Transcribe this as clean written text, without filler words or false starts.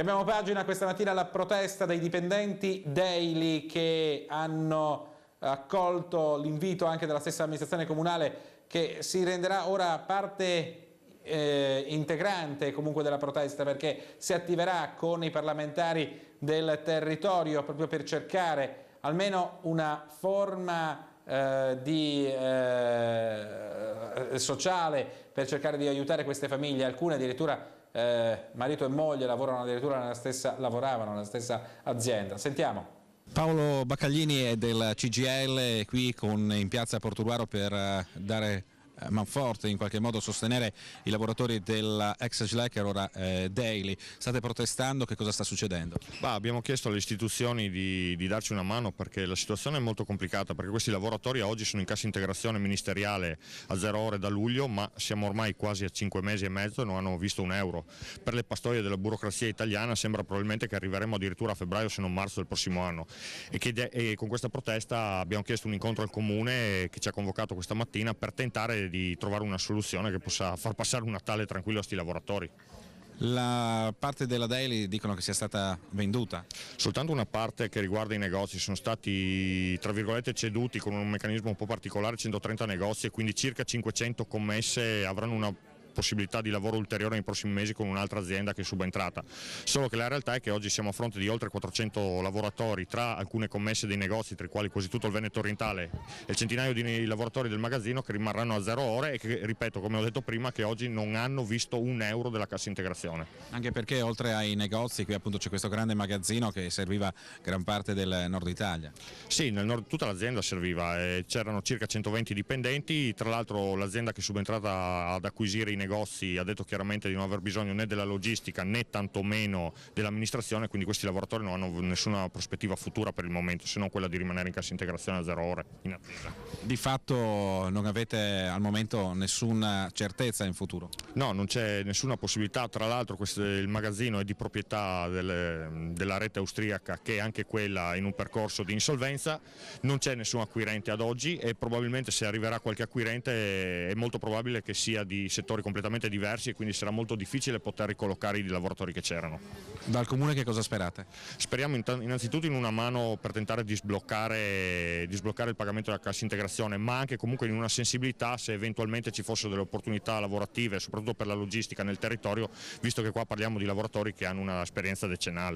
Cambiamo pagina, questa mattina la protesta dei dipendenti Daily che hanno accolto l'invito anche della stessa amministrazione comunale che si renderà ora parte integrante comunque della protesta, perché si attiverà con i parlamentari del territorio proprio per cercare almeno una forma sociale per cercare di aiutare queste famiglie. Alcune addirittura marito e moglie lavoravano nella stessa azienda. Sentiamo. Paolo Baccaglini è del CGIL qui in piazza Portogruaro per dare manforte, in qualche modo sostenere i lavoratori dell'ex Schlecher, ora Daily. State protestando, che cosa sta succedendo? Abbiamo chiesto alle istituzioni di darci una mano perché la situazione è molto complicata, perché questi lavoratori a oggi sono in cassa integrazione ministeriale a 0 ore da luglio, ma siamo ormai quasi a 5 mesi e mezzo e non hanno visto un euro. Per le pastoie della burocrazia italiana sembra probabilmente che arriveremo addirittura a febbraio se non marzo del prossimo anno, e con questa protesta abbiamo chiesto un incontro al comune che ci ha convocato questa mattina per tentare di trovare una soluzione che possa far passare un Natale tranquillo a questi lavoratori. La parte della Daily dicono che sia stata venduta? Soltanto una parte che riguarda i negozi, sono stati tra virgolette ceduti con un meccanismo un po' particolare 130 negozi e quindi circa 500 commesse avranno una possibilità di lavoro ulteriore nei prossimi mesi con un'altra azienda che è subentrata, solo che la realtà è che oggi siamo a fronte di oltre 400 lavoratori tra alcune commesse dei negozi, tra i quali quasi tutto il Veneto orientale, e il centinaio di lavoratori del magazzino che rimarranno a 0 ore e che, ripeto, come ho detto prima, che oggi non hanno visto un euro della cassa integrazione. Anche perché oltre ai negozi qui appunto c'è questo grande magazzino che serviva gran parte del nord Italia. Sì, nel nord tutta l'azienda serviva, c'erano circa 120 dipendenti, tra l'altro l'azienda che è subentrata ad acquisire i negozi ha detto chiaramente di non aver bisogno né della logistica né tantomeno dell'amministrazione, quindi questi lavoratori non hanno nessuna prospettiva futura per il momento, se non quella di rimanere in cassa integrazione a 0 ore in attesa. Di fatto non avete al momento nessuna certezza in futuro? No, non c'è nessuna possibilità, tra l'altro il magazzino è di proprietà della rete austriaca, che è anche quella in un percorso di insolvenza, non c'è nessun acquirente ad oggi e probabilmente se arriverà qualche acquirente è molto probabile che sia di settori completamente diversi e quindi sarà molto difficile poter ricollocare i lavoratori che c'erano. Dal comune che cosa sperate? Speriamo innanzitutto in una mano per tentare di sbloccare il pagamento della cassa integrazione, ma anche comunque in una sensibilità se eventualmente ci fossero delle opportunità lavorative, soprattutto per la logistica nel territorio, visto che qua parliamo di lavoratori che hanno una esperienza decennale.